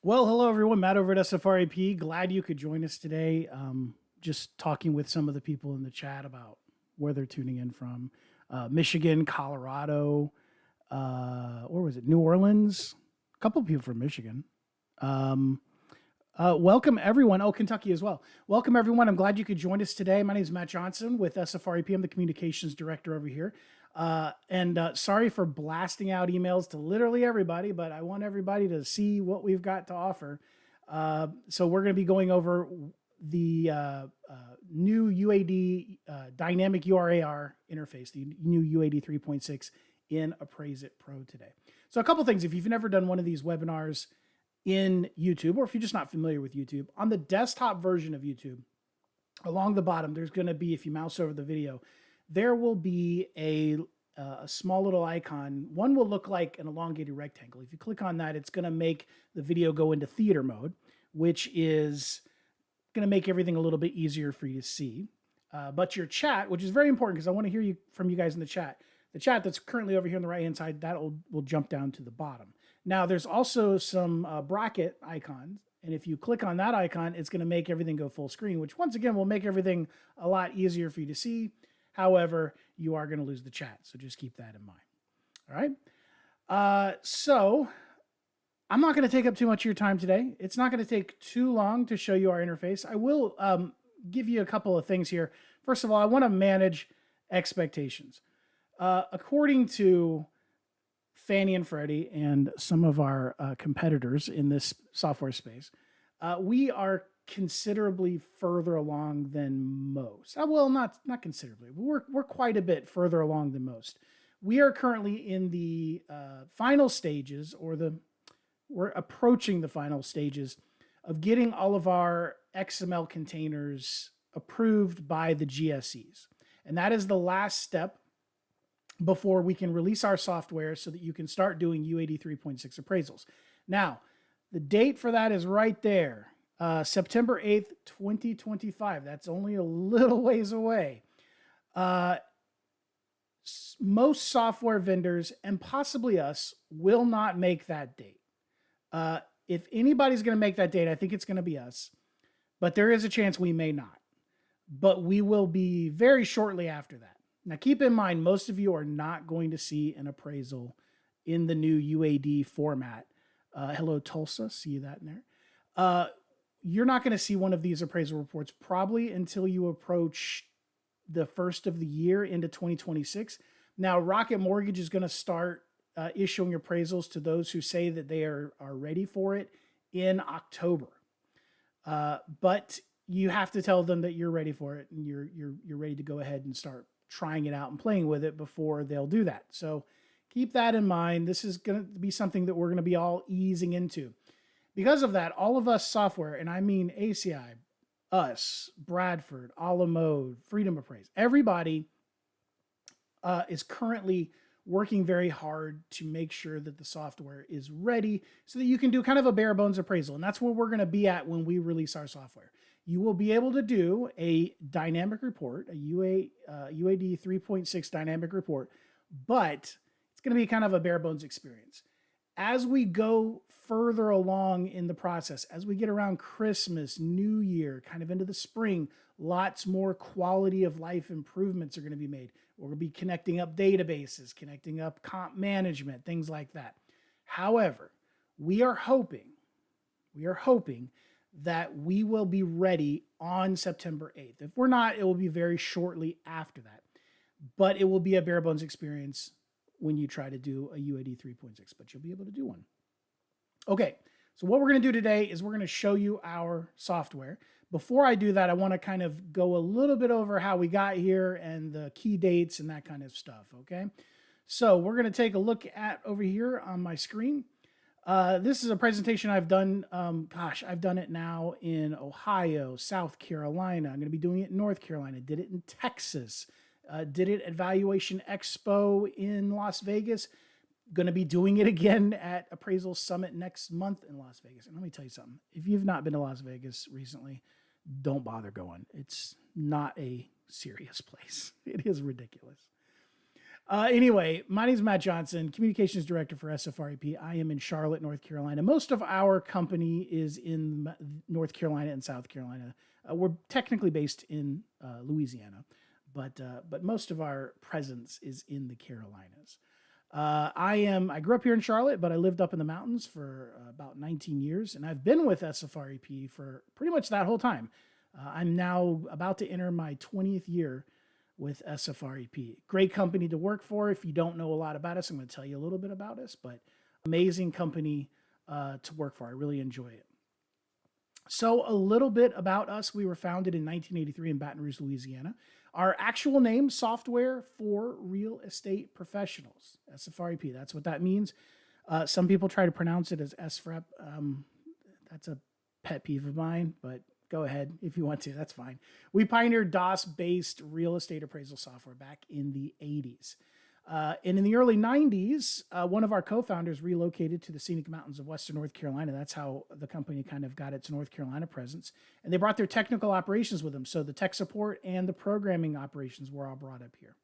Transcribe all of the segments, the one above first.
Well, hello everyone. Matt over at SFREP. Glad you could join us today. Just talking with some of the people in the chat about where they're tuning in from. Michigan, Colorado, or was it New Orleans? A couple of people from Michigan. Welcome everyone. Oh, Kentucky as well. Welcome everyone. I'm glad you could join us today. My name is Matt Johnson with SFREP. I'm the communications director over here. Sorry for blasting out emails to literally everybody, but I want everybody to see what we've got to offer. So we're going to be going over the new UAD dynamic URAR interface, the new UAD 3.6 in Appraise-It Pro today. So a couple things. If you've never done one of these webinars in YouTube, or if you're just not familiar with YouTube, on the desktop version of YouTube, along the bottom, there's going to be, if you mouse over the video, there will be a small little icon. One will look like an elongated rectangle. If you click on that, it's going to make the video go into theater mode, which is going to make everything a little bit easier for you to see. But your chat, which is very important because I want to hear from you guys in the chat that's currently over here on the right-hand side, that will jump down to the bottom. Now, there's also some bracket icons. And if you click on that icon, it's going to make everything go full screen, which once again will make everything a lot easier for you to see. However, you are going to lose the chat, so just keep that in mind. All right. So I'm not going to take up too much of your time today. It's not going to take too long to show you our interface. I will give you a couple of things here. First of all, I want to manage expectations. According to Fannie and Freddie and some of our competitors in this software space, we are considerably further along than most. Well, not considerably. We're quite a bit further along than most. We are currently in the final stages, we're approaching the final stages of getting all of our XML containers approved by the GSEs. And that is the last step before we can release our software so that you can start doing UAD 3.6 appraisals. Now, the date for that is right there. September 8th, 2025. That's only a little ways away. Most software vendors, and possibly us, will not make that date. If anybody's going to make that date, I think it's going to be us. But there is a chance we may not. But we will be very shortly after that. Now, keep in mind, most of you are not going to see an appraisal in the new UAD format. Hello, Tulsa. See that in there. You're not going to see one of these appraisal reports probably until you approach the first of the year into 2026. Now, Rocket Mortgage is going to start issuing appraisals to those who say that they are ready for it in October. But you have to tell them that you're ready for it and you're ready to go ahead and start trying it out and playing with it before they'll do that. So keep that in mind. This is going to be something that we're going to be all easing into. Because of that, all of us software, and I mean ACI, us, Bradford, a la mode, Freedom Appraise, everybody is currently working very hard to make sure that the software is ready so that you can do kind of a bare bones appraisal. And that's where we're going to be at when we release our software. You will be able to do a dynamic report, a UAD 3.6 dynamic report, but it's going to be kind of a bare bones experience. As we go further along in the process, as we get around Christmas, New Year, kind of into the spring, lots more quality of life improvements are going to be made. We're going to be connecting up databases, connecting up comp management, things like that. However, we are hoping that we will be ready on September 8th. If we're not, it will be very shortly after that. But it will be a bare bones experience when you try to do a UAD 3.6, but you'll be able to do one. Okay, so what we're going to do today is we're going to show you our software. Before I do that, I want to kind of go a little bit over how we got here and the key dates and that kind of stuff, okay? So we're going to take a look at over here on my screen. This is a presentation I've done. I've done it now in Ohio, South Carolina. I'm going to be doing it in North Carolina. Did it in Texas. Did it at Valuation Expo in Las Vegas. Going to be doing it again at Appraisal Summit next month in Las Vegas. And let me tell you something. If you've not been to Las Vegas recently, don't bother going. It's not a serious place. It is ridiculous. Anyway, my name is Matt Johnson, Communications Director for SFREP. I am in Charlotte, North Carolina. Most of our company is in North Carolina and South Carolina. We're technically based in Louisiana, but most of our presence is in the Carolinas. I grew up here in Charlotte, but I lived up in the mountains for about 19 years, and I've been with SFREP for pretty much that whole time. I'm now about to enter my 20th year with SFREP. Great company to work for. If you don't know a lot about us, I'm going to tell you a little bit about us, but amazing company to work for. I really enjoy it. So a little bit about us. We were founded in 1983 in Baton Rouge, Louisiana. Our actual name, Software for Real Estate Professionals, SFREP. That's what that means. Some people try to pronounce it as SFREP. That's a pet peeve of mine, but go ahead if you want to. That's fine. We pioneered DOS-based real estate appraisal software back in the 80s. And in the early 90s, one of our co-founders relocated to the scenic mountains of Western North Carolina. That's how the company kind of got its North Carolina presence. And they brought their technical operations with them. So the tech support and the programming operations were all brought up here.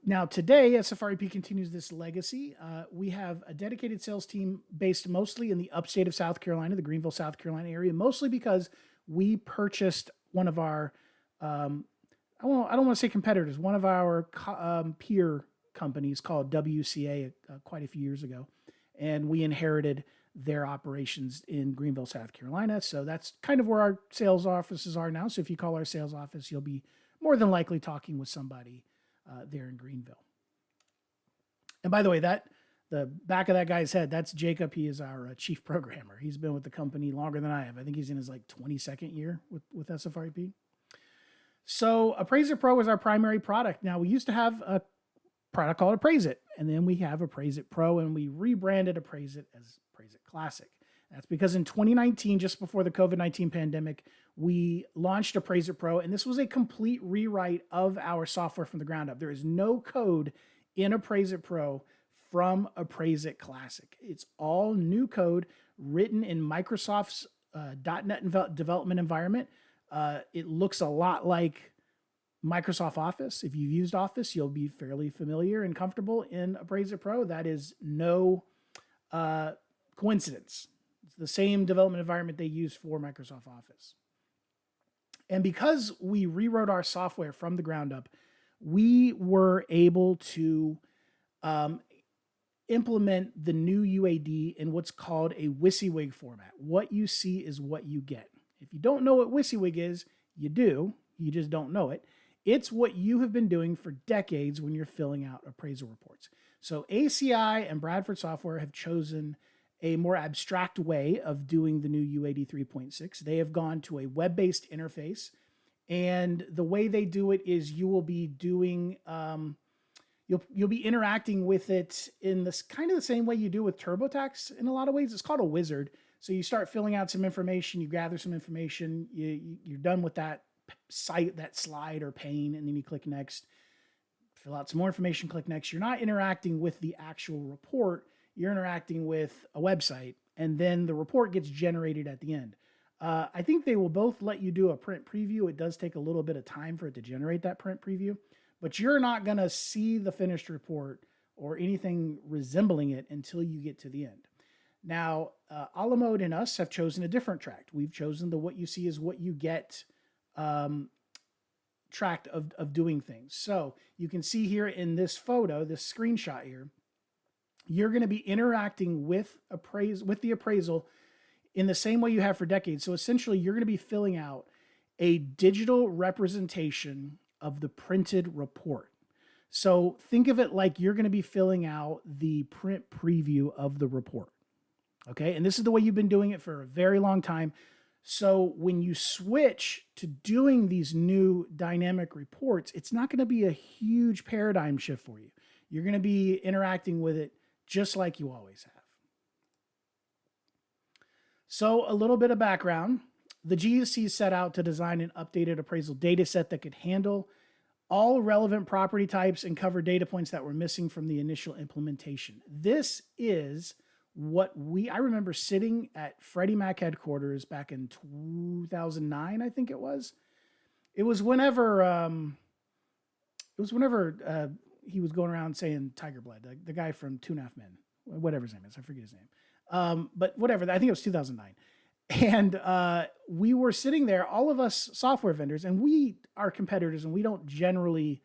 Now today, SFREP continues this legacy. We have a dedicated sales team based mostly in the upstate of South Carolina, the Greenville, South Carolina area, mostly because we purchased one of our, I don't want to say competitors, one of our peer companies called WCA quite a few years ago. And we inherited their operations in Greenville, South Carolina. So that's kind of where our sales offices are now. So if you call our sales office, you'll be more than likely talking with somebody there in Greenville. And by the way, the back of that guy's head, that's Jacob. He is our chief programmer. He's been with the company longer than I have. I think he's in his like 22nd year with SFREP. So Appraise-It Pro is our primary product. Now, we used to have a product called Appraise-It, and then we have Appraise-It Pro, and we rebranded Appraise-It as Appraise-It Classic. That's because in 2019, just before the COVID-19 pandemic, we launched Appraise-It Pro, and this was a complete rewrite of our software from the ground up. There is no code in Appraise-It Pro from Appraise-It Classic. It's all new code written in Microsoft's .NET development environment. It looks a lot like Microsoft Office. If you've used Office, you'll be fairly familiar and comfortable in Appraise-It Pro. That is no coincidence. It's the same development environment they use for Microsoft Office. And because we rewrote our software from the ground up, we were able to implement the new UAD in what's called a WYSIWYG format. What you see is what you get. If you don't know what WYSIWYG is, you do. You just don't know it. It's what you have been doing for decades when you're filling out appraisal reports. So ACI and Bradford Software have chosen a more abstract way of doing the new UAD 3.6. They have gone to a web-based interface, and the way they do it is you will be doing, you'll be interacting with it in this kind of the same way you do with TurboTax in a lot of ways. It's called a wizard. So you start filling out some information, you gather some information, you're done with that site, that slide or pane, and then you click next, fill out some more information, click next. You're not interacting with the actual report, you're interacting with a website, and then the report gets generated at the end. I think they will both let you do a print preview. It does take a little bit of time for it to generate that print preview, but you're not going to see the finished report or anything resembling it until you get to the end. Now, Alamode and us have chosen a different track. We've chosen the what you see is what you get tract of doing things. So you can see here in this photo, this screenshot here, you're going to be interacting with the appraisal in the same way you have for decades. So essentially, you're going to be filling out a digital representation of the printed report. So think of it like you're going to be filling out the print preview of the report. Okay, and this is the way you've been doing it for a very long time. So when you switch to doing these new dynamic reports, it's not going to be a huge paradigm shift for you. You're going to be interacting with it just like you always have. So a little bit of background. The GSC set out to design an updated appraisal data set that could handle all relevant property types and cover data points that were missing from the initial implementation. This is what I remember sitting at Freddie Mac headquarters back in 2009, I think it was. It was whenever he was going around saying Tiger Blood, the guy from 2.5 Men, whatever his name is. I forget his name. But whatever, I think it was 2009. And we were sitting there, all of us software vendors, and we are competitors, and we don't generally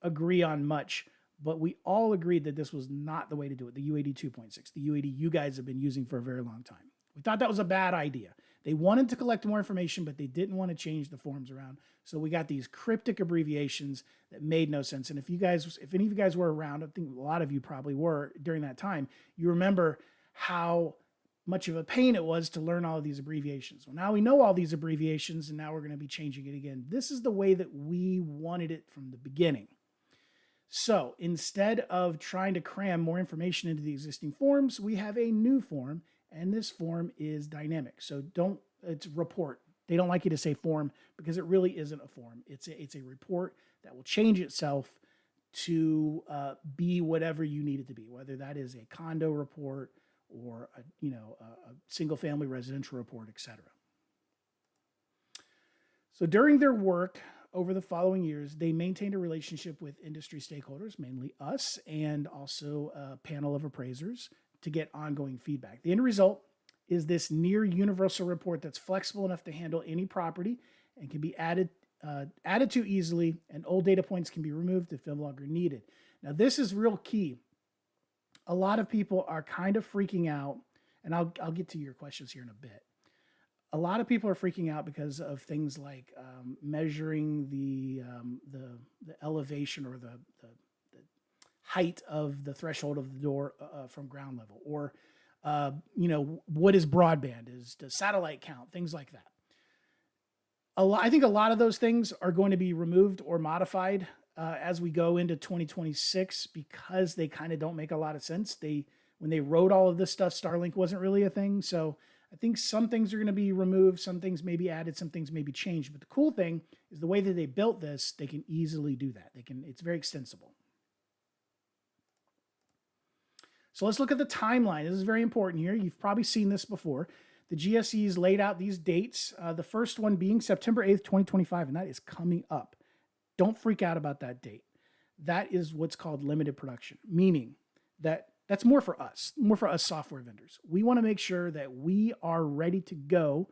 agree on much, but we all agreed that this was not the way to do it. The UAD 2.6, the UAD you guys have been using for a very long time. We thought that was a bad idea. They wanted to collect more information, but they didn't want to change the forms around. So we got these cryptic abbreviations that made no sense. And if any of you guys were around, I think a lot of you probably were during that time, you remember how much of a pain it was to learn all of these abbreviations. Well, now we know all these abbreviations, and now we're going to be changing it again. This is the way that we wanted it from the beginning. So instead of trying to cram more information into the existing forms, we have a new form, and this form is dynamic. So it's report. They don't like you to say form because it really isn't a form. It's a report that will change itself to be whatever you need it to be, whether that is a condo report or a single family residential report, etc. So during their work over the following years, they maintained a relationship with industry stakeholders, mainly us, and also a panel of appraisers to get ongoing feedback. The end result is this near universal report that's flexible enough to handle any property and can be added to easily, and old data points can be removed if no longer needed. Now, this is real key. A lot of people are kind of freaking out, and I'll get to your questions here in a bit. A lot of people are freaking out because of things like measuring the elevation or the height of the threshold of the door from ground level, or what is broadband? Does satellite count? Things like that. I think a lot of those things are going to be removed or modified as we go into 2026 because they kind of don't make a lot of sense. When they wrote all of this stuff, Starlink wasn't really a thing. So I think some things are going to be removed, some things may be added, some things may be changed. But the cool thing is the way that they built this, they can easily do that. It's very extensible. So let's look at the timeline. This is very important here. You've probably seen this before. The GSEs laid out these dates, the first one being September 8th, 2025, and that is coming up. Don't freak out about that date. That is what's called limited production, meaning that's more for us software vendors. We want to make sure that we are ready to go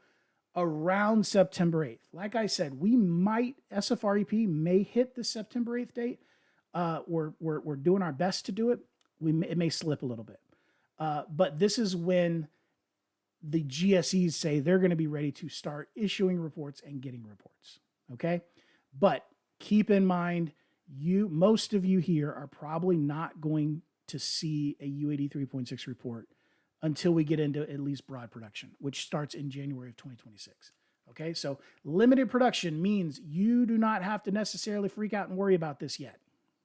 around September 8th. Like I said, SFREP may hit the September 8th date. We're doing our best to do it. It may slip a little bit. But this is when the GSEs say they're going to be ready to start issuing reports and getting reports. Okay? But keep in mind, most of you here are probably not going to see a UAD 3.6 report until we get into at least broad production, which starts in January of 2026. Okay, so limited production means you do not have to necessarily freak out and worry about this yet.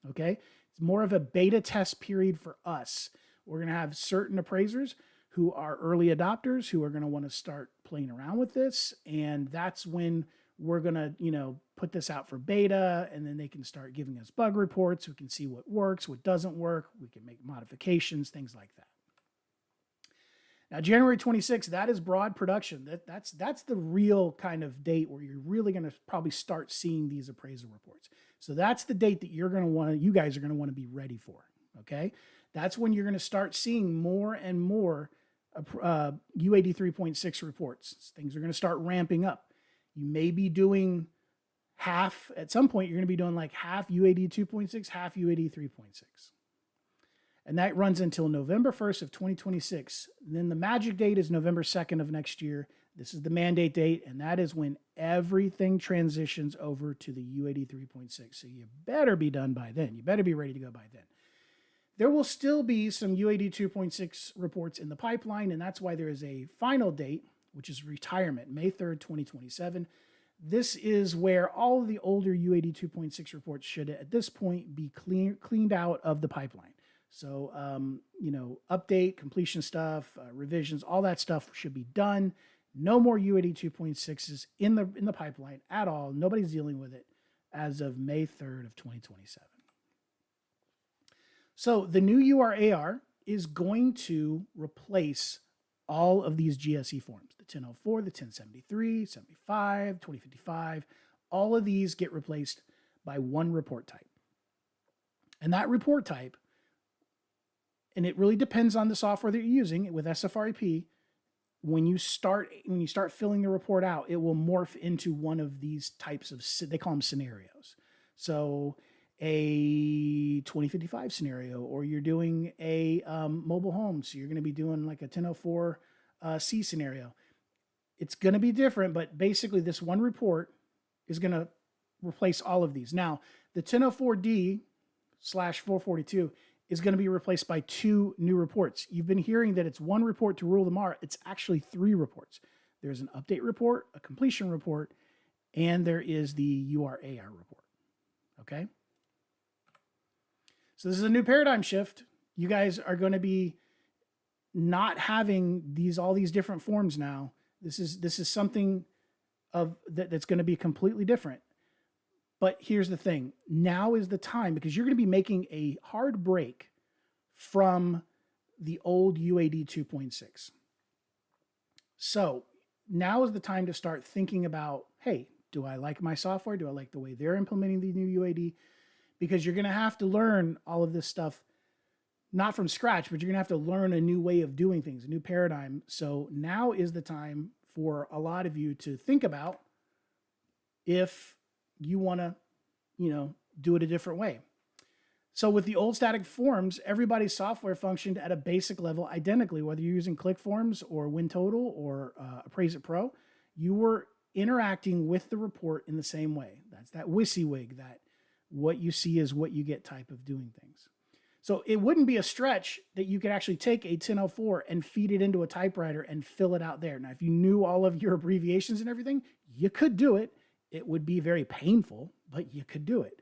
Okay, it's more of a beta test period for us. We're going to have certain appraisers who are early adopters who are going to want to start playing around with this, and that's when we're going to, put this out for beta, and then they can start giving us bug reports. We can see what works, what doesn't work. We can make modifications, things like that. Now, January 26th, that is broad production. That's the real kind of date where you're really going to probably start seeing these appraisal reports. So that's the date that you guys are going to want to be ready for, okay? That's when you're going to start seeing more and more UAD 3.6 reports. Things are going to start ramping up. You may be doing half, at some point, you're going to be doing like half UAD 2.6, half UAD 3.6. And that runs until November 1st of 2026. And then the magic date is November 2nd of next year. This is the mandate date, and that is when everything transitions over to the UAD 3.6. So you better be done by then. You better be ready to go by then. There will still be some UAD 2.6 reports in the pipeline, and that's why there is a final date, which is retirement, May 3rd, 2027. This is where all of the older UAD 2.6 reports should, at this point, be cleaned out of the pipeline. So, update, completion stuff, revisions, all that stuff should be done. No more UAD 2.6s in the pipeline at all. Nobody's dealing with it as of May 3rd of 2027. So the new URAR is going to replace all of these GSE forms, the 1004, the 1073, 75, 2055, all of these get replaced by one report type. And that report type, and it really depends on the software that you're using with SFREP, when you start filling the report out, it will morph into one of these types of, they call them scenarios. So a 2055 scenario, or you're doing a mobile home, so you're going to be doing like a 1004 C scenario. It's going to be different, but basically this one report is going to replace all of these. Now, the 1004D/442 is going to be replaced by 2 new reports. You've been hearing that it's 1 report to rule them all. It's actually 3 reports. There's an update report, a completion report, and there is the URAR report. Okay? So this is a new paradigm shift. You guys are going to be not having all these different forms now. This is something that's going to be completely different. But here's the thing. Now is the time, because you're going to be making a hard break from the old UAD 2.6. So now is the time to start thinking about, hey, do I like my software? Do I like the way they're implementing the new UAD? Because you're going to have to learn all of this stuff, not from scratch, but you're going to have to learn a new way of doing things, a new paradigm. So now is the time for a lot of you to think about if you want to, do it a different way. So with the old static forms, everybody's software functioned at a basic level identically, whether you're using ClickForms or WinTotal or Appraise-It Pro, you were interacting with the report in the same way. That's that WYSIWYG, that what you see is what you get type of doing things. So it wouldn't be a stretch that you could actually take a 1004 and feed it into a typewriter and fill it out there. Now, if you knew all of your abbreviations and everything, you could do it. It would be very painful, but you could do it.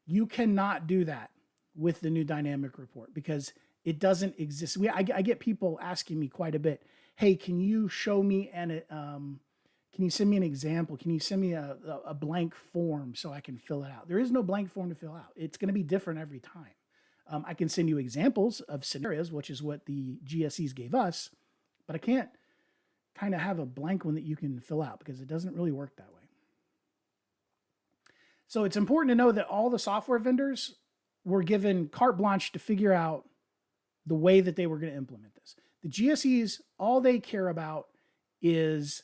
You cannot do that with the new dynamic report because it doesn't exist. I get people asking me quite a bit, hey, can you show me can you send me an example? Can you send me a blank form so I can fill it out? There is no blank form to fill out. It's going to be different every time. I can send you examples of scenarios, which is what the GSEs gave us, but I can't kind of have a blank one that you can fill out because it doesn't really work that way. So it's important to know that all the software vendors were given carte blanche to figure out the way that they were going to implement this. The GSEs, all they care about is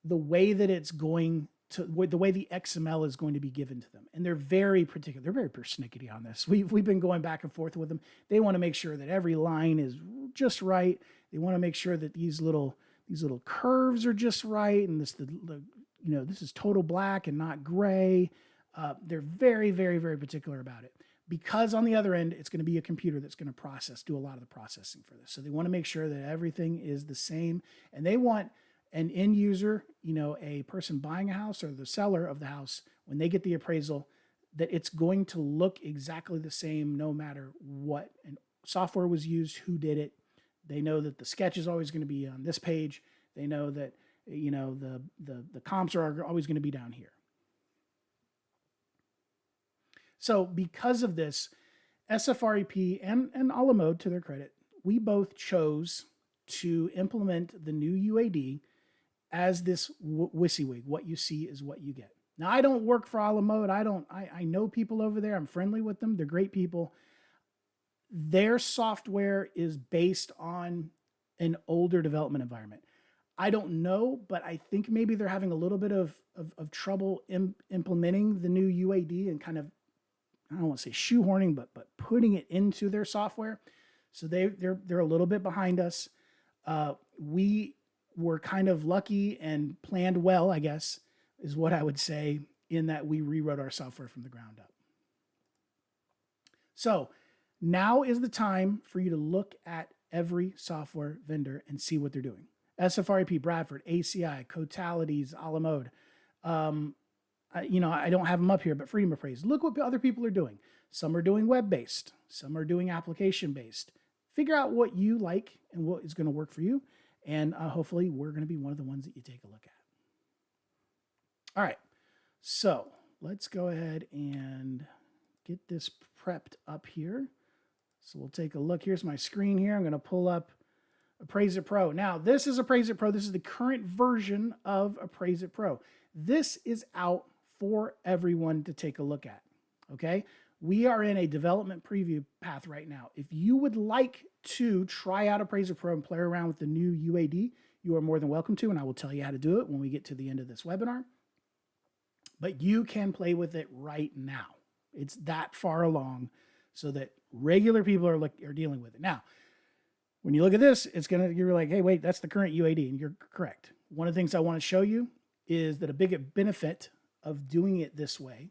the way that it's going to, the way the XML is going to be given to them. And they're very particular. They're very persnickety on this. We've been going back and forth with them. They want to make sure that every line is just right. They want to make sure that these little curves are just right. And this is total black and not gray. They're very, very, very particular about it because on the other end, it's going to be a computer that's going to do a lot of the processing for this. So they want to make sure that everything is the same, and they want an end user, a person buying a house or the seller of the house, when they get the appraisal, that it's going to look exactly the same no matter what software was used, who did it. They know that the sketch is always going to be on this page. They know that, the comps are always going to be down here. So because of this, SFREP and a la mode, to their credit, we both chose to implement the new UAD as this WYSIWYG. What you see is what you get. Now, I don't work for a la mode. I know people over there. I'm friendly with them. They're great people. Their software is based on an older development environment. I don't know, but I think maybe they're having a little bit of trouble implementing the new UAD and kind of, I don't want to say shoehorning, but putting it into their software. So they're a little bit behind us. We were kind of lucky and planned well, I guess, is what I would say, in that we rewrote our software from the ground up. So now is the time for you to look at every software vendor and see what they're doing. SFREP, Bradford, ACI, Cotalities, a la mode. I don't have them up here, but Freedom Appraise. Look what other people are doing. Some are doing web-based. Some are doing application-based. Figure out what you like and what is going to work for you. And hopefully we're going to be one of the ones that you take a look at. All right. So let's go ahead and get this prepped up here. So we'll take a look. Here's my screen here. I'm going to pull up Appraise-It Pro. Now, this is Appraise-It Pro. This is the current version of Appraise-It Pro. This is out for everyone to take a look at, okay? We are in a development preview path right now. If you would like to try out Appraise-It Pro and play around with the new UAD, you are more than welcome to, and I will tell you how to do it when we get to the end of this webinar. But you can play with it right now. It's that far along so that regular people are dealing with it. Now, when you look at this, you're like, hey, wait, that's the current UAD, and you're correct. One of the things I want to show you is that a big benefit of doing it this way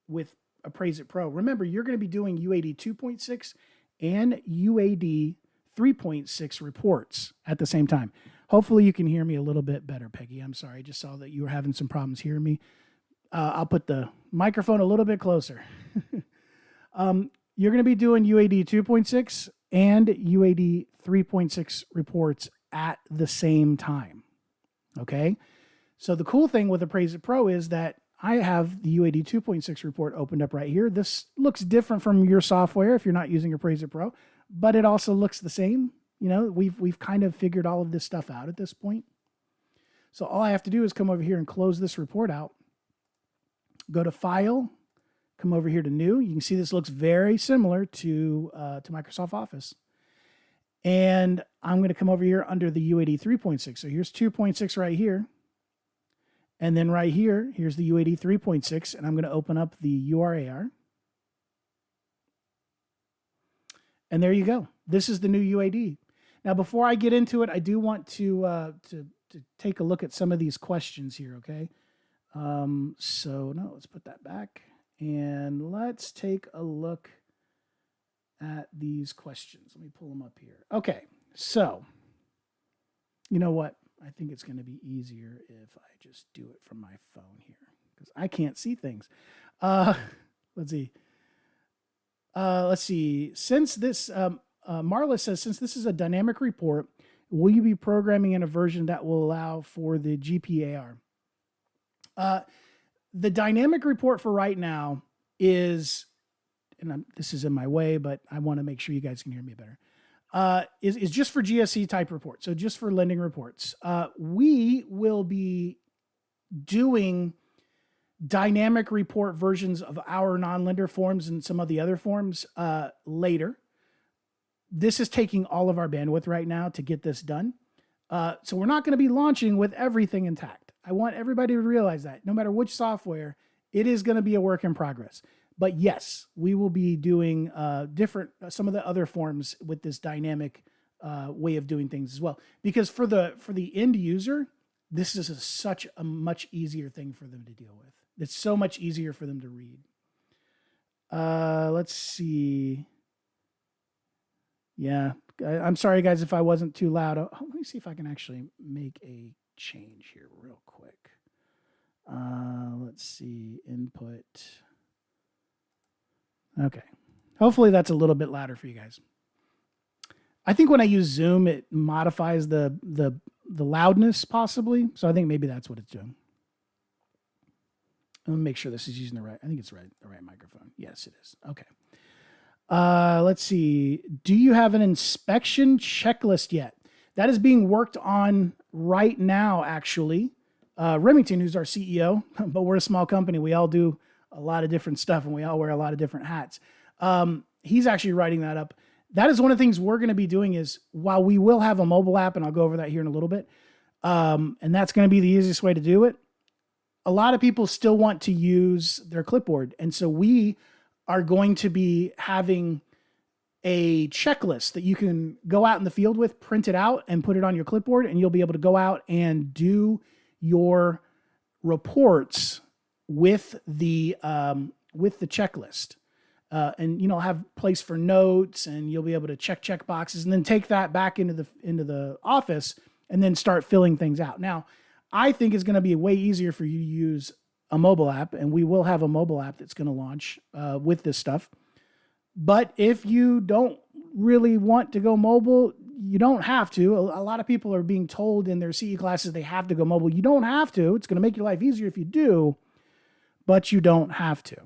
with Appraise-It Pro. Remember, you're going to be doing UAD 2.6 and UAD 3.6 reports at the same time. Hopefully you can hear me a little bit better, Peggy. I'm sorry. I just saw that you were having some problems hearing me. I'll put the microphone a little bit closer. You're going to be doing UAD 2.6 and UAD 3.6 reports at the same time. Okay? So the cool thing with Appraise-It Pro is that I have the UAD 2.6 report opened up right here. This looks different from your software if you're not using Appraise-It Pro, but it also looks the same. You know, we've kind of figured all of this stuff out at this point. So all I have to do is come over here and close this report out. Go to File, come over here to New. You can see this looks very similar to Microsoft Office. And I'm going to come over here under the UAD 3.6. So here's 2.6 right here. And then right here, here's the UAD 3.6, and I'm going to open up the URAR. And there you go. This is the new UAD. Now, before I get into it, I do want to take a look at some of these questions here, okay? Let's put that back. And let's take a look at these questions. Let me pull them up here. Okay, so you know what? I think it's going to be easier if I just do it from my phone here because I can't see things. Let's see. Since this, Marla says, since this is a dynamic report, will you be programming in a version that will allow for the GPAR? The dynamic report for right now is, and this is in my way, but I want to make sure you guys can hear me better. Is just for GSE type reports. So just for lending reports. We will be doing dynamic report versions of our non-lender forms and some of the other forms later. This is taking all of our bandwidth right now to get this done. So we're not going to be launching with everything intact. I want everybody to realize that no matter which software, it is going to be a work in progress. But yes, we will be doing some of the other forms with this dynamic way of doing things as well. Because for the end user, this is such a much easier thing for them to deal with. It's so much easier for them to read. Let's see. Yeah, I'm sorry guys if I wasn't too loud. Let me see if I can actually make a change here real quick. Let's see, input. Okay. Hopefully that's a little bit louder for you guys. I think when I use Zoom, it modifies the loudness possibly. So I think maybe that's what it's doing. Let me make sure this is using the right microphone. Yes, it is. Okay. Let's see. Do you have an inspection checklist yet? That is being worked on right now, actually. Remington, who's our CEO, but we're a small company. We all do a lot of different stuff and we all wear a lot of different hats. He's actually writing that up. That is one of the things we're going to be doing is while we will have a mobile app, and I'll go over that here in a little bit, and that's going to be the easiest way to do it. A lot of people still want to use their clipboard. And so we are going to be having a checklist that you can go out in the field with, print it out and put it on your clipboard, and you'll be able to go out and do your reports with the checklist. And have place for notes, and you'll be able to check boxes and then take that back into the office and then start filling things out. Now, I think it's going to be way easier for you to use a mobile app, and we will have a mobile app that's going to launch with this stuff. But if you don't really want to go mobile, you don't have to. A lot of people are being told in their CE classes they have to go mobile. You don't have to. It's going to make your life easier if you do, but you don't have to.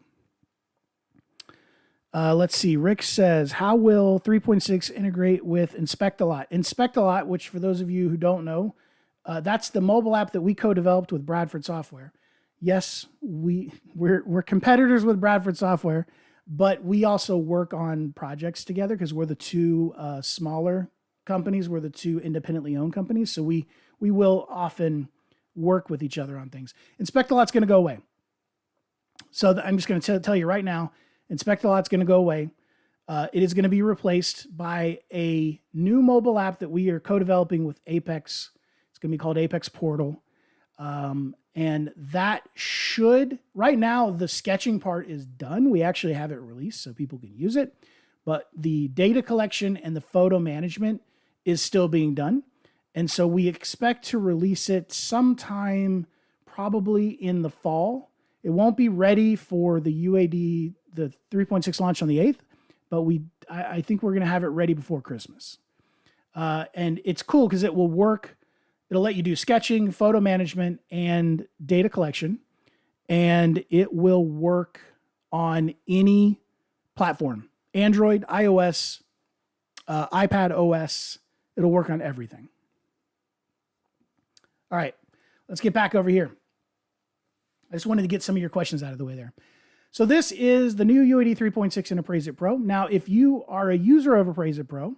Let's see. Rick says, how will 3.6 integrate with Inspect-A-Lot? Inspect-A-Lot, which for those of you who don't know, that's the mobile app that we co-developed with Bradford Software. Yes, we're competitors with Bradford Software. but we also work on projects together because we're the two smaller companies. We're the two independently owned companies. So we will often work with each other on things. Inspect-A-Lot's going to go away. So I'm just going to tell you right now, Inspect-A-Lot's going to go away. It is going to be replaced by a new mobile app that we are co-developing with Apex. It's going to be called Apex Portal. And that should, right now, the sketching part is done. We actually have it released so people can use it. But the data collection and the photo management is still being done. And so we expect to release it sometime probably in the fall. It won't be ready for the UAD, the 3.6 launch on the 8th, but I think we're going to have it ready before Christmas. And it's cool because it will work. It'll let you do sketching, photo management, and data collection. And it will work on any platform, Android, iOS, iPad OS. It'll work on everything. All right, let's get back over here. I just wanted to get some of your questions out of the way there. So this is the new UAD 3.6 in Appraise-It Pro. Now, if you are a user of Appraise-It Pro,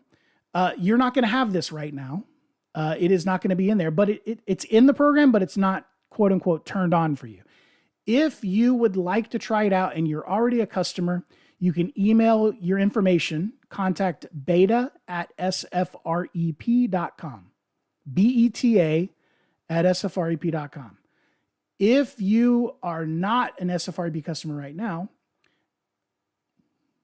you're not going to have this right now. It is not going to be in there, but it's in the program, but it's not quote unquote turned on for you. If you would like to try it out and you're already a customer, you can email your information, contact beta@sfrep.com, beta@sfrep.com. If you are not an SFREP customer right now,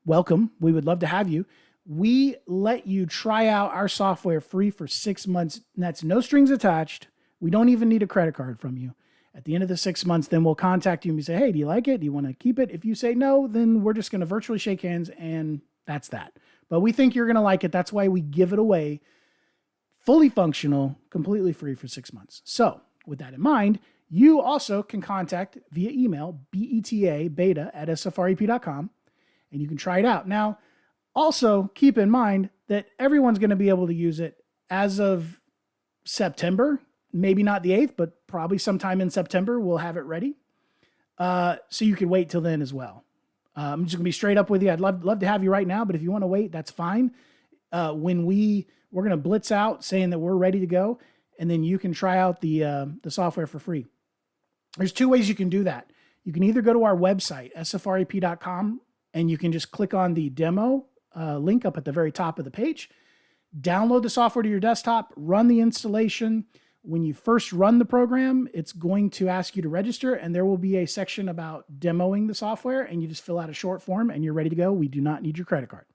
welcome. We would love to have you. We let you try out our software free for 6 months. That's no strings attached. We don't even need a credit card from you. At the end of the 6 months, then we'll contact you and we say, hey, do you like it? Do you want to keep it? If you say no, then we're just going to virtually shake hands and that's that. But we think you're going to like it. That's why we give it away fully functional, completely free for 6 months. So with that in mind, you also can contact via email, beta@sfrep.com, and you can try it out. Now, also keep in mind that everyone's going to be able to use it as of September, maybe not the 8th, but probably sometime in September, we'll have it ready. So you can wait till then as well. I'm just going to be straight up with you. I'd love to have you right now, but if you want to wait, that's fine. When we're going to blitz out saying that we're ready to go, and then you can try out the software for free. There's two ways you can do that. You can either go to our website, sfrep.com, and you can just click on the demo link up at the very top of the page, download the software to your desktop, run the installation. When you first run the program, it's going to ask you to register, and there will be a section about demoing the software, and you just fill out a short form, and you're ready to go. We do not need your credit card.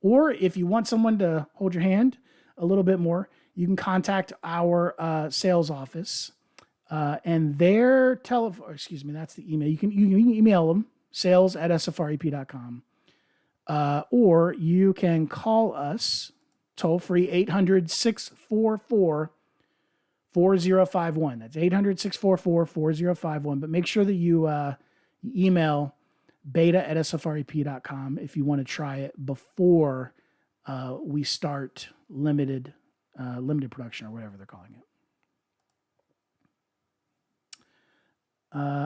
Or if you want someone to hold your hand a little bit more, you can contact our sales office, and their that's the email. You can email them, sales@sfrep.com, or you can call us toll free 800-644-4051. That's 800-644-4051. But make sure that you email beta@sfrep.com if you want to try it before we start limited production or whatever they're calling it.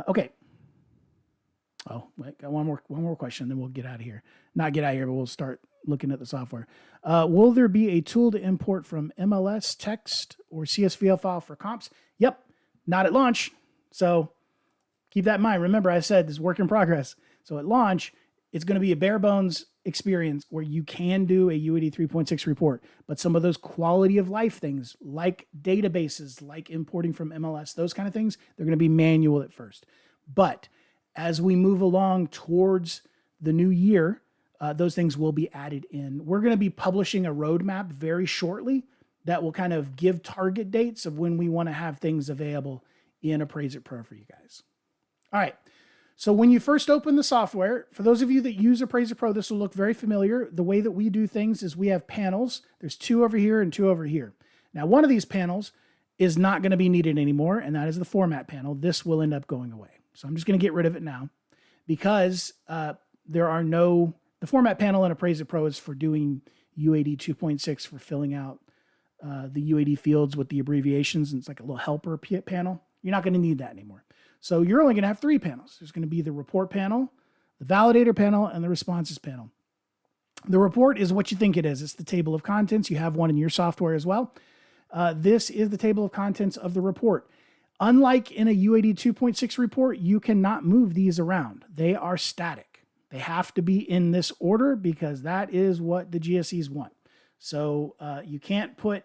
Okay. Oh, wait, got one more question, then we'll get out of here. Not get out of here, but we'll start looking at the software. Will there be a tool to import from MLS, text, or CSV file for comps? Yep, not at launch. So keep that in mind. Remember, I said this is work in progress. So at launch, it's going to be a bare bones experience where you can do a UAD 3.6 report, but some of those quality of life things like databases, like importing from MLS, those kind of things, they're going to be manual at first. But as we move along towards the new year, those things will be added in. We're going to be publishing a roadmap very shortly that will kind of give target dates of when we want to have things available in Appraise-It Pro for you guys. All right. So when you first open the software, for those of you that use Appraise-It Pro, this will look very familiar. The way that we do things is we have panels. There's 2 over here and 2 over here. Now, one of these panels is not going to be needed anymore, and that is the format panel. This will end up going away. So I'm just going to get rid of it now because the format panel in Appraise-It Pro is for doing UAD 2.6 for filling out the UAD fields with the abbreviations, and it's like a little helper panel. You're not going to need that anymore. So you're only going to have 3 panels. There's going to be the report panel, the validator panel, and the responses panel. The report is what you think it is. It's the table of contents. You have one in your software as well. This is the table of contents of the report. Unlike in a UAD 2.6 report, you cannot move these around. They are static. They have to be in this order because that is what the GSEs want. So you can't put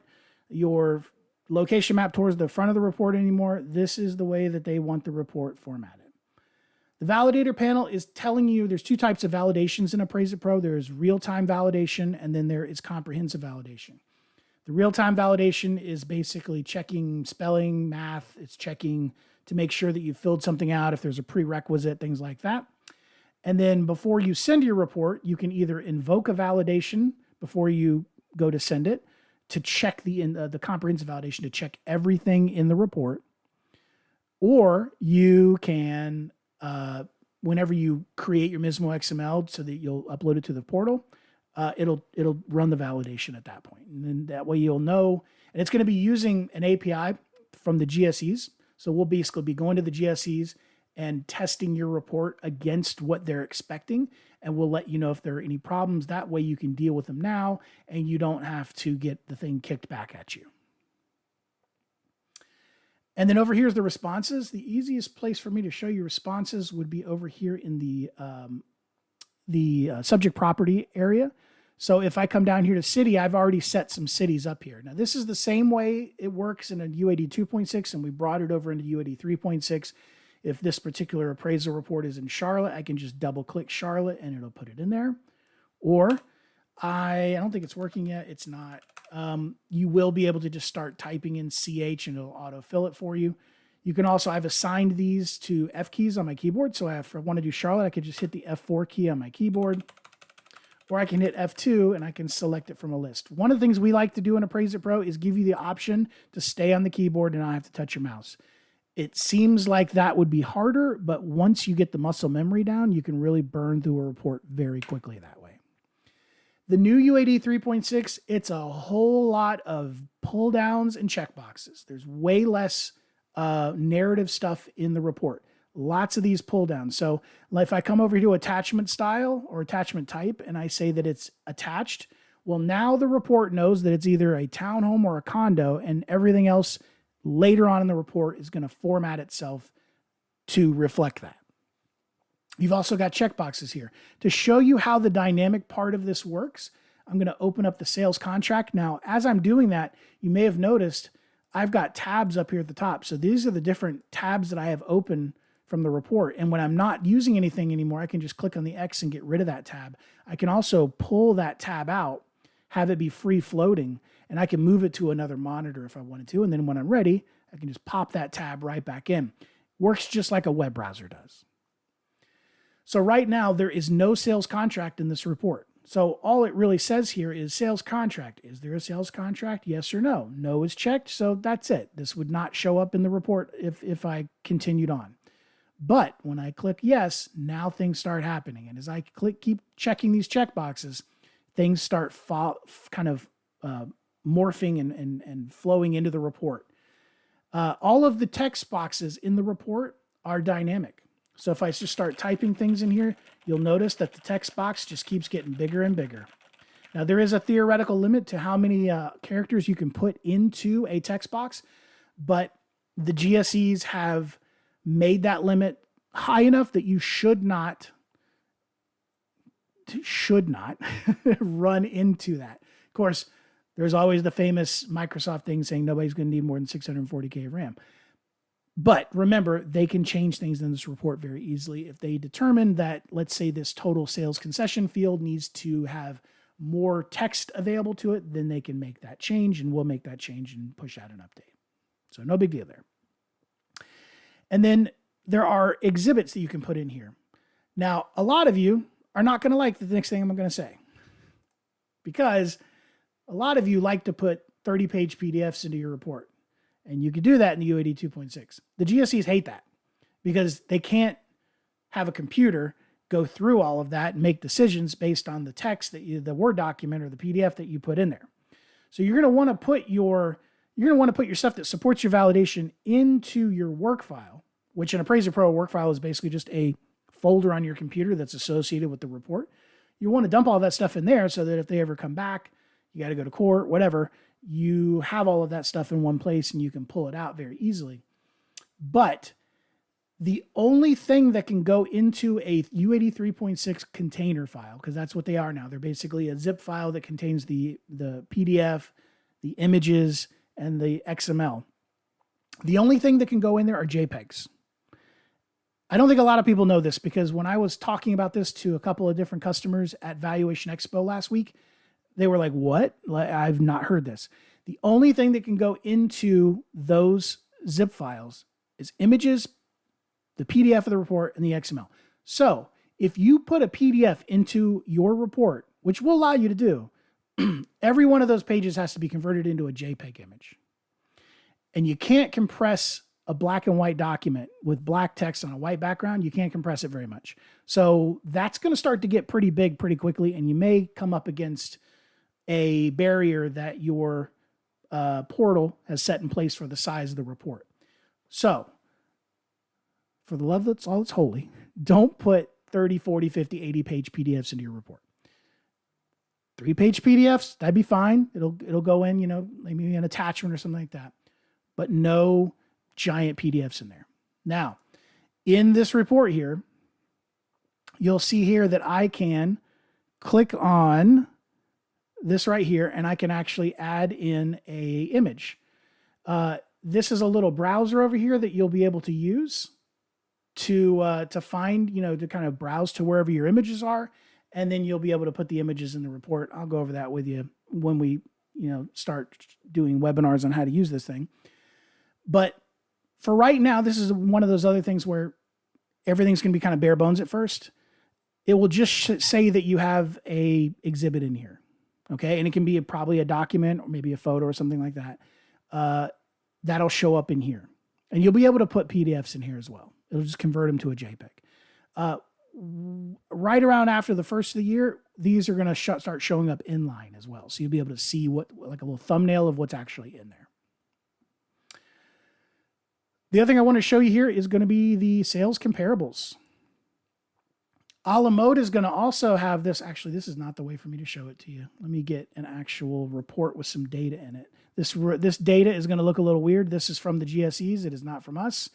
your location map towards the front of the report anymore. This is the way that they want the report formatted. The validator panel is telling you there's two types of validations in Appraise-It Pro. There's real-time validation, and then there is comprehensive validation. The real-time validation is basically checking spelling, math. It's checking to make sure that you filled something out, if there's a prerequisite, things like that. And then before you send your report, you can either invoke a validation before you go to send it to check the comprehensive validation, to check everything in the report. Or you can, whenever you create your MISMO XML so that you'll upload it to the portal, it'll run the validation at that point. And then that way you'll know, and it's going to be using an API from the GSEs. So we'll basically be going to the GSEs and testing your report against what they're expecting. And we'll let you know if there are any problems. That way you can deal with them now and you don't have to get the thing kicked back at you. And then over here is the responses. The easiest place for me to show you responses would be over here in the subject property area. So if I come down here to city, I've already set some cities up here. Now this is the same way it works in a UAD 2.6, and we brought it over into UAD 3.6. If this particular appraisal report is in Charlotte, I can just double click Charlotte and it'll put it in there. Or I don't think it's working yet. It's not. You will be able to just start typing in CH and it'll autofill it for you. You can also, I've assigned these to F keys on my keyboard. So if I want to do Charlotte, I could just hit the F4 key on my keyboard, or I can hit F2 and I can select it from a list. One of the things we like to do in Appraise-It Pro is give you the option to stay on the keyboard and not have to touch your mouse. It seems like that would be harder, but once you get the muscle memory down, you can really burn through a report very quickly that way. The new UAD 3.6, it's a whole lot of pull downs and checkboxes. There's way less narrative stuff in the report. Lots of these pull downs. So if I come over here to attachment style or attachment type and I say that it's attached, well, now the report knows that it's either a townhome or a condo, and everything else later on in the report is going to format itself to reflect that. You've also got checkboxes here. To show you how the dynamic part of this works, I'm going to open up the sales contract. Now, as I'm doing that, you may have noticed I've got tabs up here at the top. So these are the different tabs that I have open from the report. And when I'm not using anything anymore, I can just click on the X and get rid of that tab. I can also pull that tab out, have it be free floating, and I can move it to another monitor if I wanted to. And then when I'm ready, I can just pop that tab right back in. Works just like a web browser does. So right now, there is no sales contract in this report. So all it really says here is sales contract. Is there a sales contract? Yes or no? No is checked, so that's it. This would not show up in the report if I continued on. But when I click yes, now things start happening. And as I keep checking these checkboxes, things start kind of morphing and flowing into the report. All of the text boxes in the report are dynamic. So if I just start typing things in here, you'll notice that the text box just keeps getting bigger and bigger. Now, there is a theoretical limit to how many characters you can put into a text box, but the GSEs have made that limit high enough that you should not run into that. Of course, there's always the famous Microsoft thing saying nobody's going to need more than 640K of RAM. But remember, they can change things in this report very easily. If they determine that, let's say this total sales concession field needs to have more text available to it, then they can make that change, and we'll make that change and push out an update. So no big deal there. And then there are exhibits that you can put in here. Now, a lot of you are not going to like the next thing I'm going to say, because a lot of you like to put 30-page PDFs into your report. And you could do that in the UAD 2.6. The GSEs hate that because they can't have a computer go through all of that and make decisions based on the text that the Word document or the PDF that you put in there. So you're going to want to put your stuff that supports your validation into your work file, which in Appraise-It Pro, a work file is basically just a folder on your computer that's associated with the report. You want to dump all that stuff in there so that if they ever come back, you got to go to court, whatever, you have all of that stuff in one place and you can pull it out very easily. But the only thing that can go into a UAD 3.6 container file, because that's what they are now, they're basically a zip file that contains the PDF, the images, and the XML. The only thing that can go in there are JPEGs. I don't think a lot of people know this, because when I was talking about this to a couple of different customers at Valuation Expo last week, they were like, what? I've not heard this. The only thing that can go into those zip files is images, the PDF of the report, and the XML. So if you put a PDF into your report, which will allow you to do, every one of those pages has to be converted into a JPEG image. And you can't compress a black and white document with black text on a white background. You can't compress it very much. So that's going to start to get pretty big pretty quickly, and you may come up against a barrier that your portal has set in place for the size of the report. So for the love that's all that's holy, don't put 30, 40, 50, 80 page PDFs into your report. 3-page PDFs, that'd be fine. It'll go in, maybe an attachment or something like that. But no giant PDFs in there. Now, in this report here, you'll see here that I can click on this right here, and I can actually add in a image. This is a little browser over here that you'll be able to use to find, to kind of browse to wherever your images are, and then you'll be able to put the images in the report. I'll go over that with you when we, start doing webinars on how to use this thing. But for right now, this is one of those other things where everything's going to be kind of bare bones at first. It will just say that you have a exhibit in here. Okay. And it can be probably a document or maybe a photo or something like that. That'll show up in here, and you'll be able to put PDFs in here as well. It'll just convert them to a JPEG. Right around after the first of the year, these are going to start showing up inline as well. So you'll be able to see like a little thumbnail of what's actually in there. The other thing I want to show you here is going to be the sales comparables. A la mode is going to also have this. Actually, this is not the way for me to show it to you. Let me get an actual report with some data in it. This data is going to look a little weird. This is from the GSEs. It is not from us.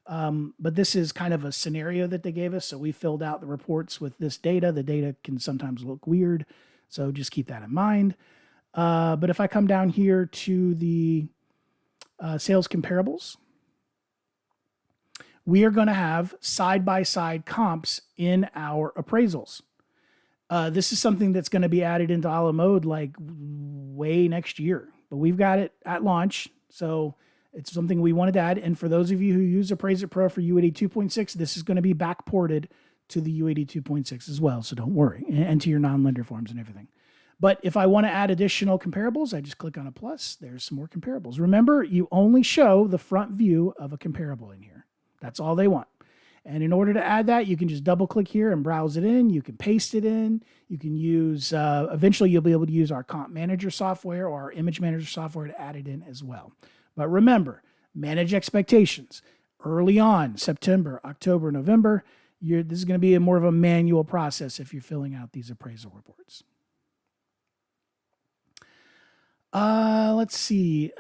But this is kind of a scenario that they gave us. So we filled out the reports with this data. The data can sometimes look weird, so just keep that in mind. But if I come down here to the sales comparables, we are going to have side-by-side comps in our appraisals. This is something that's going to be added into a la mode like way next year, but we've got it at launch. So it's something we wanted to add. And for those of you who use Appraise-It Pro for UAD 2.6, this is going to be backported to the UAD 2.6 as well. So don't worry, and to your non-lender forms and everything. But if I want to add additional comparables, I just click on a plus. There's some more comparables. Remember, you only show the front view of a comparable in here. That's all they want. And in order to add that, you can just double click here and browse it in. You can paste it in. You can use, eventually you'll be able to use our comp manager software or our image manager software to add it in as well. But remember, manage expectations. Early on, September, October, November, this is going to be more of a manual process if you're filling out these appraisal reports. Let's see.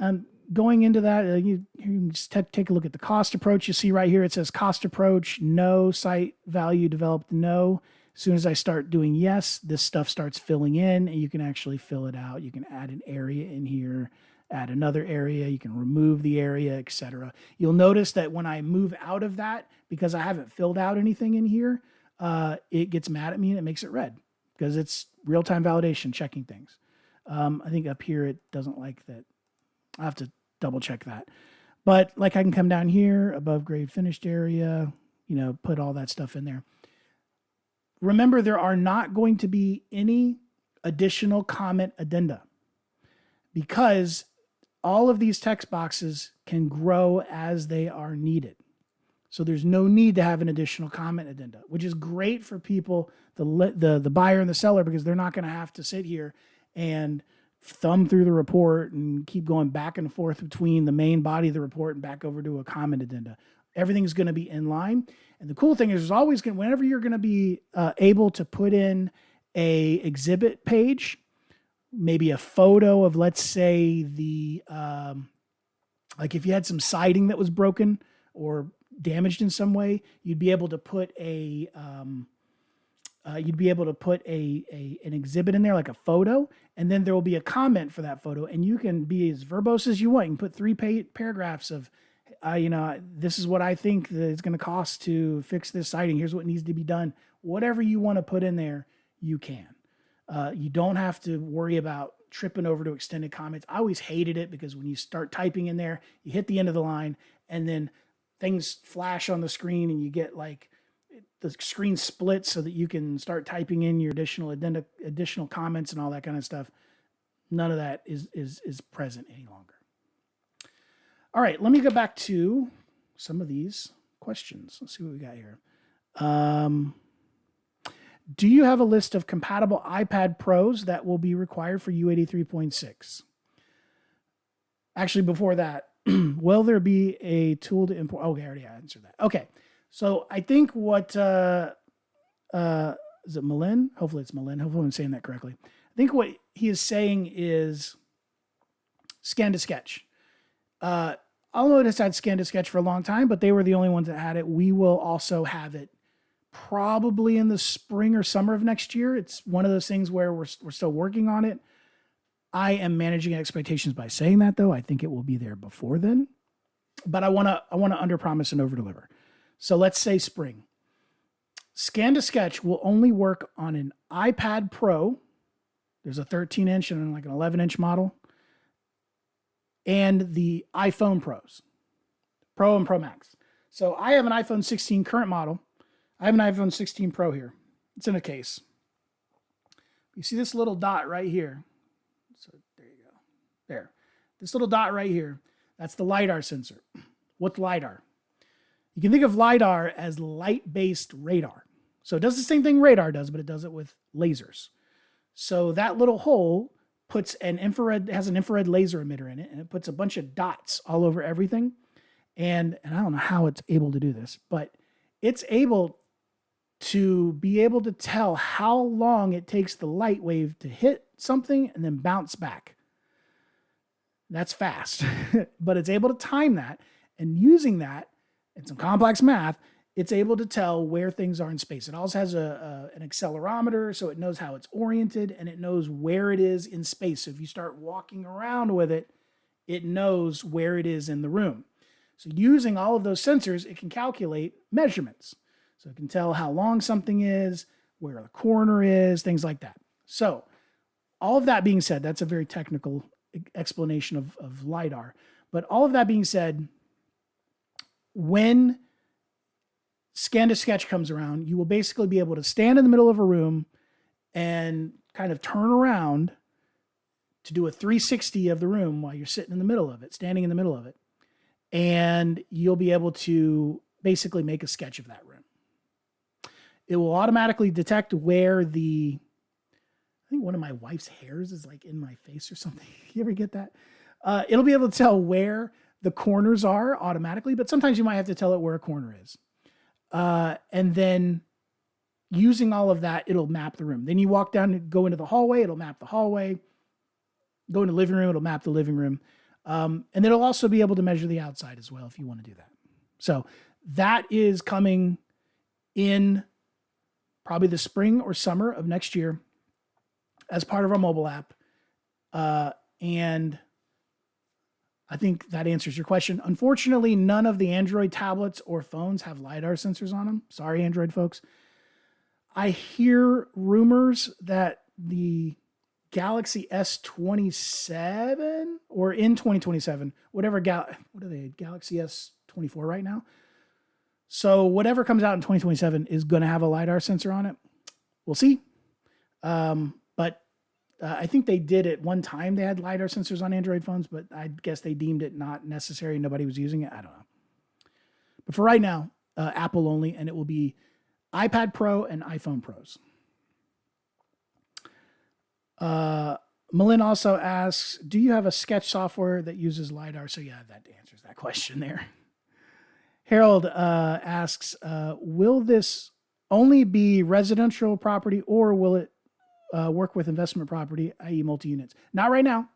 Going into that, you can just take a look at the cost approach. You see right here, it says cost approach, no, site value developed, no. As soon as I start doing yes, this stuff starts filling in, and you can actually fill it out. You can add an area in here, add another area. You can remove the area, etc. You'll notice that when I move out of that, because I haven't filled out anything in here, it gets mad at me and it makes it red because it's real-time validation checking things. I think up here it doesn't like that. I have to double check that. But like I can come down here, above grade finished area, put all that stuff in there. Remember, there are not going to be any additional comment addenda because all of these text boxes can grow as they are needed. So there's no need to have an additional comment addenda, which is great for people, the buyer and the seller, because they're not going to have to sit here and thumb through the report and keep going back and forth between the main body of the report and back over to a comment addenda. Everything's going to be in line. And the cool thing is there's always going to, whenever you're going to be able to put in a exhibit page, maybe a photo of, let's say like if you had some siding that was broken or damaged in some way, you'd be able to put an exhibit in there, like a photo, and then there will be a comment for that photo, and you can be as verbose as you want. You can put 3 paragraphs of, this is what I think that it's going to cost to fix this siding. Here's what needs to be done. Whatever you want to put in there, you can. You don't have to worry about tripping over to extended comments. I always hated it because when you start typing in there, you hit the end of the line and then things flash on the screen and you get like the screen splits so that you can start typing in your additional comments and all that kind of stuff. None of that is present any longer. All right, let me go back to some of these questions. Let's see what we got here. Do you have a list of compatible iPad Pros that will be required for UAD 3.6? Actually, before that, will there be a tool to import? Okay, I already answered that. Okay, so I think what, is it Malin? Hopefully it's Malin. Hopefully I'm saying that correctly. I think what he is saying is Scan to Sketch. Almo has had Scan to Sketch for a long time, but they were the only ones that had it. We will also have it probably in the spring or summer of next year. It's one of those things where we're still working on it. I am managing expectations by saying that, though. I think it will be there before then, but I want to underpromise and overdeliver. So let's say spring. Scan to Sketch will only work on an iPad Pro. There's a 13-inch and like an 11-inch model, and the iPhone Pros, Pro and Pro Max. So I have an iPhone 16 current model. I have an iPhone 16 Pro here. It's in a case. You see this little dot right here. So there you go. There. This little dot right here, that's the LiDAR sensor. What's LiDAR? You can think of LiDAR as light-based radar. So it does the same thing radar does, but it does it with lasers. So that little hole has an infrared laser emitter in it, and it puts a bunch of dots all over everything. And I don't know how it's able to do this, but it's able to be able to tell how long it takes the light wave to hit something and then bounce back. That's fast, but it's able to time that, and using that and some complex math, it's able to tell where things are in space. It also has an accelerometer, so it knows how it's oriented and it knows where it is in space. So if you start walking around with it, it knows where it is in the room. So using all of those sensors, it can calculate measurements. So it can tell how long something is, where the corner is, things like that. So all of that being said, that's a very technical explanation of LiDAR. But all of that being said, when Scan to Sketch comes around, you will basically be able to stand in the middle of a room and kind of turn around to do a 360 of the room while you're sitting in the middle of it, standing in the middle of it. And you'll be able to basically make a sketch of that room. It will automatically detect where I think one of my wife's hairs is like in my face or something. You ever get that? It'll be able to tell where the corners are automatically, but sometimes you might have to tell it where a corner is. And then using all of that, it'll map the room. Then you walk down and go into the hallway, it'll map the hallway. Go into the living room, it'll map the living room. And it'll also be able to measure the outside as well if you want to do that. So that is coming in probably the spring or summer of next year as part of our mobile app. And I think that answers your question. Unfortunately, none of the Android tablets or phones have LiDAR sensors on them. Sorry, Android folks. I hear rumors that the Galaxy S27 or in 2027, what are they, Galaxy S24 right now? So whatever comes out in 2027 is going to have a LiDAR sensor on it. We'll see. But I think they did at one time. They had LiDAR sensors on Android phones, but I guess they deemed it not necessary. Nobody was using it. I don't know. But for right now, Apple only, and it will be iPad Pro and iPhone Pros. Malin also asks, do you have a sketch software that uses LiDAR? So yeah, that answers that question there. Harold asks, will this only be residential property or will it work with investment property, i.e. multi-units? Not right now.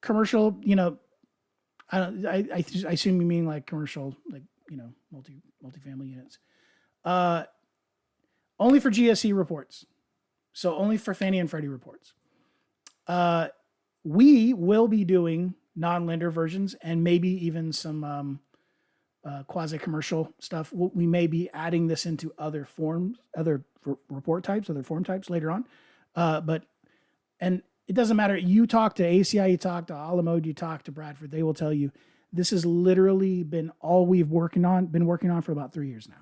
Commercial, I assume you mean like commercial, like, multifamily units. Only for GSE reports. So only for Fannie and Freddie reports. We will be doing non-lender versions and maybe even some quasi-commercial stuff. We may be adding this into other forms, other report types, other form types later on. And it doesn't matter. You talk to ACI, you talk to Alamode, you talk to Bradford. They will tell you this has literally been all we've been working on for about 3 years now.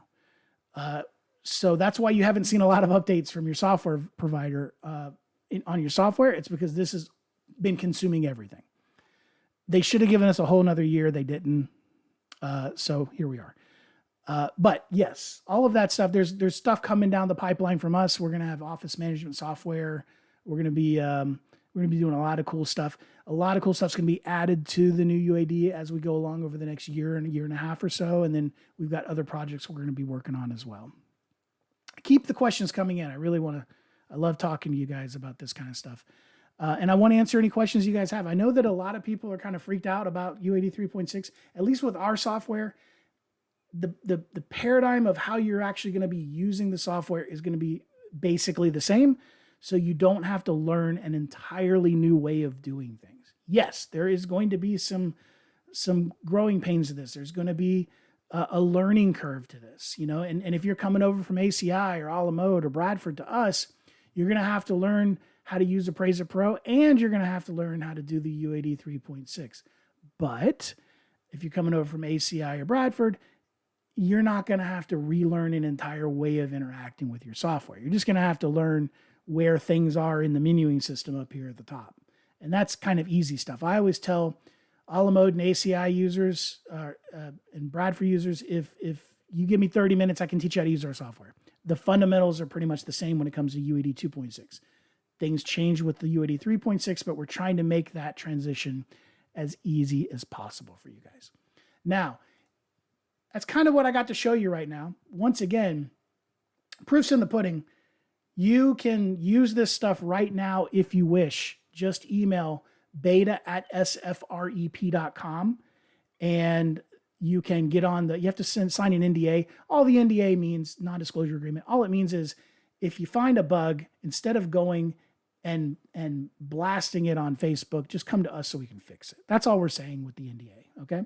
So that's why you haven't seen a lot of updates from your software provider on your software. It's because this has been consuming everything. They should have given us a whole nother year. They didn't. So here we are. But yes, all of that stuff, there's stuff coming down the pipeline from us. We're going to have office management software. We're going to be doing a lot of cool stuff. A lot of cool stuff's going to be added to the new UAD as we go along over the next year and a half or so. And then we've got other projects we're going to be working on as well. Keep the questions coming in. I love talking to you guys about this kind of stuff. And I want to answer any questions you guys have. I know that a lot of people are kind of freaked out about UAD 3.6, at least with our software. The paradigm of how you're actually going to be using the software is going to be basically the same. So you don't have to learn an entirely new way of doing things. Yes, there is going to be some growing pains to this. There's going to be a learning curve to this, and if you're coming over from ACI or Alamode or Bradford to us, you're going to have to learn how to use Appraise-It Pro, and you're going to have to learn how to do the UAD 3.6. But if you're coming over from ACI or Bradford, you're not going to have to relearn an entire way of interacting with your software. You're just going to have to learn where things are in the menuing system up here at the top. And that's kind of easy stuff. I always tell Alamode and ACI users and Bradford users, if you give me 30 minutes, I can teach you how to use our software. The fundamentals are pretty much the same when it comes to UAD 2.6. Things change with the UAD 3.6, but we're trying to make that transition as easy as possible for you guys. Now, that's kind of what I got to show you right now. Once again, proof's in the pudding. You can use this stuff right now if you wish. Just email beta@sfrep.com and you can get on you have to sign an NDA. All the NDA means, non-disclosure agreement. All it means is if you find a bug, instead of going and blasting it on Facebook, just come to us so we can fix it. That's all we're saying with the NDA, okay?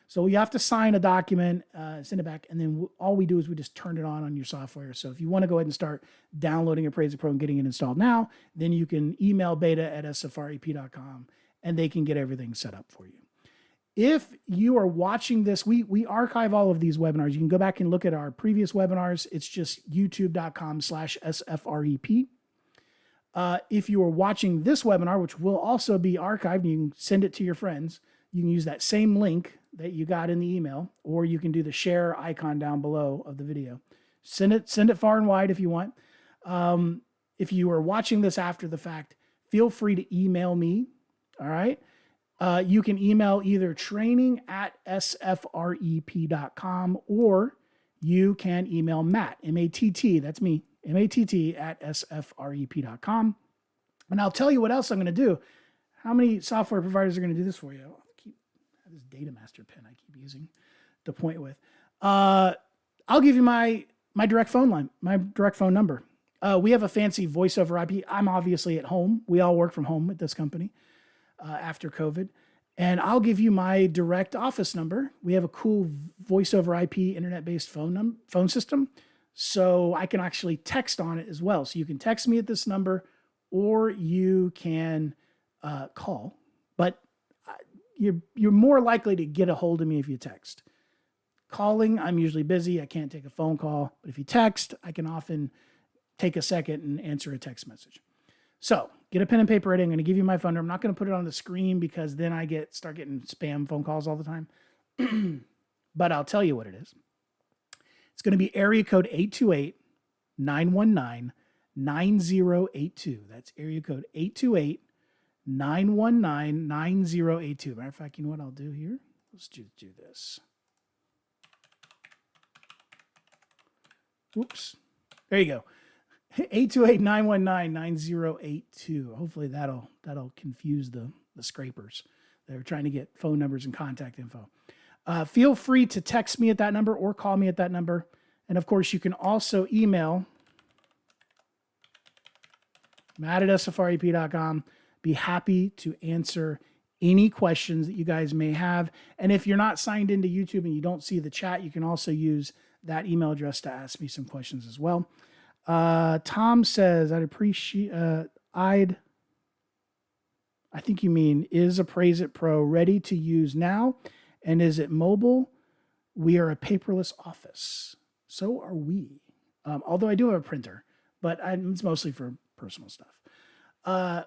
So you have to sign a document, send it back, and then all we do is we just turn it on your software. So if you want to go ahead and start downloading Appraise-It Pro and getting it installed now, then you can email beta@sfrep.com and they can get everything set up for you. If you are watching this, we archive all of these webinars. You can go back and look at our previous webinars. It's just youtube.com/SFREP. If you are watching this webinar, which will also be archived, you can send it to your friends. You can use that same link that you got in the email, or you can do the share icon down below of the video. Send it far and wide if you want. If you are watching this after the fact, feel free to email me. All right. You can email either training@sfrep.com, or you can email Matt, M-A-T-T, that's me, MATT@sfrep.com. And I'll tell you what else I'm going to do. How many software providers are going to do this for you? I have this Data Master pen I keep using to point with. I'll give you my direct phone line, my direct phone number. We have a fancy voice over IP. I'm obviously at home. We all work from home at this company after COVID. And I'll give you my direct office number. We have a cool voice over IP internet-based phone system. So I can actually text on it as well. So you can text me at this number, or you can call. But you're more likely to get a hold of me if you text. Calling, I'm usually busy. I can't take a phone call. But if you text, I can often take a second and answer a text message. So get a pen and paper ready. I'm going to give you my phone number. I'm not going to put it on the screen because then I start getting spam phone calls all the time. But I'll tell you what it is. It's going to be area code 828-919-9082. That's area code 828-919-9082. Matter of fact, you know what I'll do here? let's do this. Oops. There you go. 828-919-9082. Hopefully that'll confuse the scrapers. They're trying to get phone numbers and contact info. Feel free to text me at that number or call me at that number. And of course, you can also email matt@sfrep.com. Be happy to answer any questions that you guys may have. And if you're not signed into YouTube and you don't see the chat, you can also use that email address to ask me some questions as well. Tom says, I think you mean, is Appraise-It Pro ready to use now? And is it mobile? We are a paperless office. So are we. Although I do have a printer, but it's mostly for personal stuff.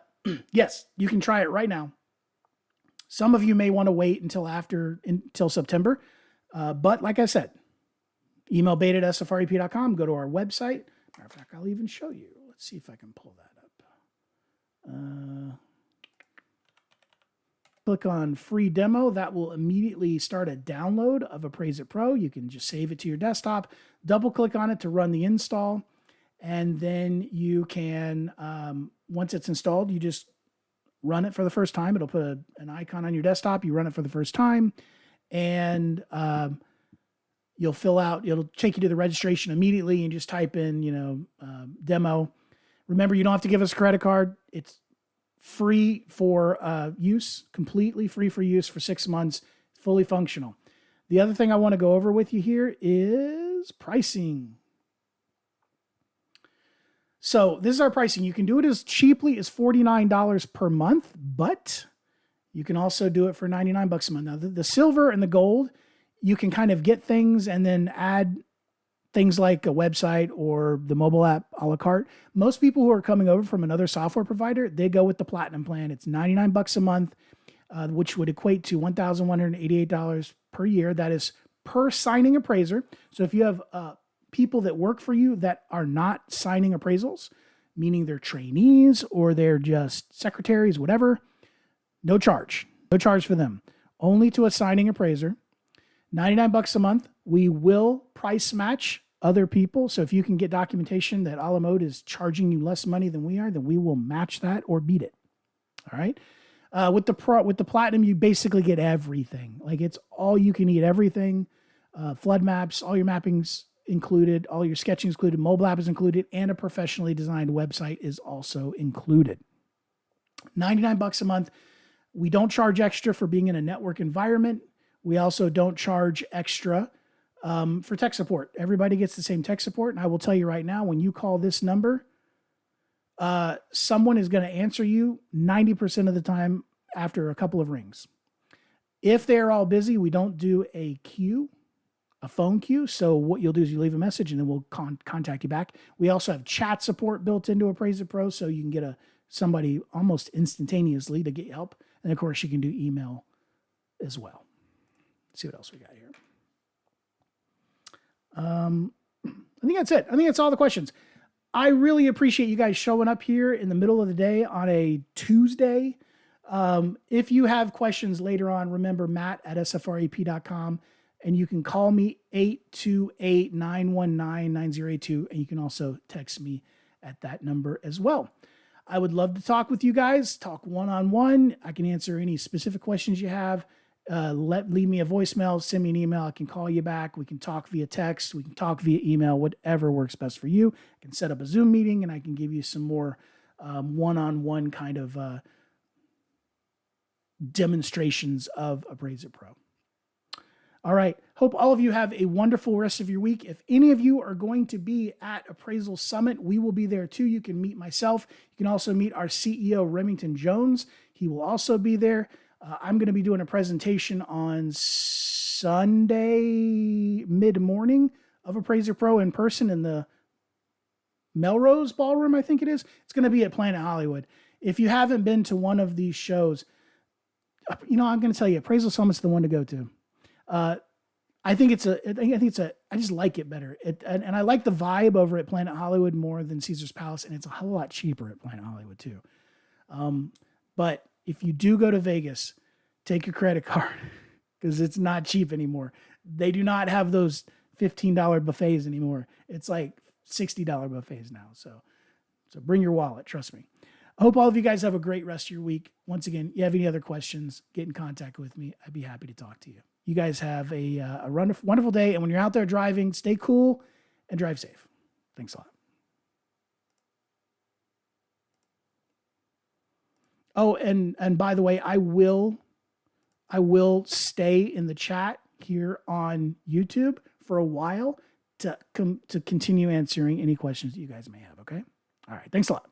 Yes, you can try it right now. Some of you may want to wait until September. But like I said, email beta@sfrep.com, go to our website. Matter of fact, I'll even show you. Let's see if I can pull that up. Click on free demo. That will immediately start a download of Appraise-It Pro. You can just save it to your desktop, double click on it to run the install. And then you can, once it's installed, you just run it for the first time. It'll put an icon on your desktop. You run it for the first time and you'll fill out, it'll take you to the registration immediately and just type in, demo. Remember, you don't have to give us a credit card. It's free for use, completely free for use for 6 months, fully functional. The other thing I want to go over with you here is pricing. So this is our pricing. You can do it as cheaply as $49 per month, but you can also do it for $99 a month. Now, the silver and the gold, you can kind of get things and then add things like a website or the mobile app a la carte. Most people who are coming over from another software provider, they go with the platinum plan. It's $99 a month, which would equate to $1,188 per year. That is per signing appraiser. So if you have people that work for you that are not signing appraisals, meaning they're trainees or they're just secretaries, whatever, no charge. No charge for them. Only to a signing appraiser. $99 a month. We will price match other people. So if you can get documentation that a la mode is charging you less money than we are, then we will match that or beat it. All right. With the platinum, you basically get everything. Like it's all you can eat, everything. Flood maps, all your mappings included, all your sketching is included, mobile app is included, and a professionally designed website is also included. $99 a month. We don't charge extra for being in a network environment. We also don't charge extra for tech support. Everybody gets the same tech support. And I will tell you right now, when you call this number, someone is going to answer you 90% of the time after a couple of rings. If they're all busy, we don't do a queue, a phone queue. So what you'll do is you leave a message and then we'll contact you back. We also have chat support built into Appraise-It Pro, so you can get somebody almost instantaneously to get you help. And of course, you can do email as well. Let's see what else we got here. I think that's it. I think that's all the questions. I really appreciate you guys showing up here in the middle of the day on a Tuesday. If you have questions later on, remember matt@sfrep.com, and you can call me 828-919-9082, and you can also text me at that number as well. I would love to talk with you guys, talk one-on-one. I can answer any specific questions you have. Leave me a voicemail, send me an email. I can call you back. We can talk via text. We can talk via email, whatever works best for you. I can set up a Zoom meeting and I can give you some more one-on-one kind of demonstrations of Appraise-It Pro. All right. Hope all of you have a wonderful rest of your week. If any of you are going to be at Appraisal Summit, we will be there too. You can meet myself. You can also meet our CEO, Remington Jones. He will also be there. I'm going to be doing a presentation on Sunday mid-morning of Appraise-It Pro in person in the Melrose Ballroom, I think it is. It's going to be at Planet Hollywood. If you haven't been to one of these shows, I'm going to tell you, Appraisal Summit's the one to go to. I just like it better. And I like the vibe over at Planet Hollywood more than Caesar's Palace, and it's a whole lot cheaper at Planet Hollywood too. But if you do go to Vegas, take your credit card because it's not cheap anymore. They do not have those $15 buffets anymore. It's like $60 buffets now. So bring your wallet. Trust me. I hope all of you guys have a great rest of your week. Once again, you have any other questions, get in contact with me. I'd be happy to talk to you. You guys have a wonderful day. And when you're out there driving, stay cool and drive safe. Thanks a lot. Oh, and by the way, I will stay in the chat here on YouTube for a while to continue answering any questions that you guys may have. Okay. All right. Thanks a lot.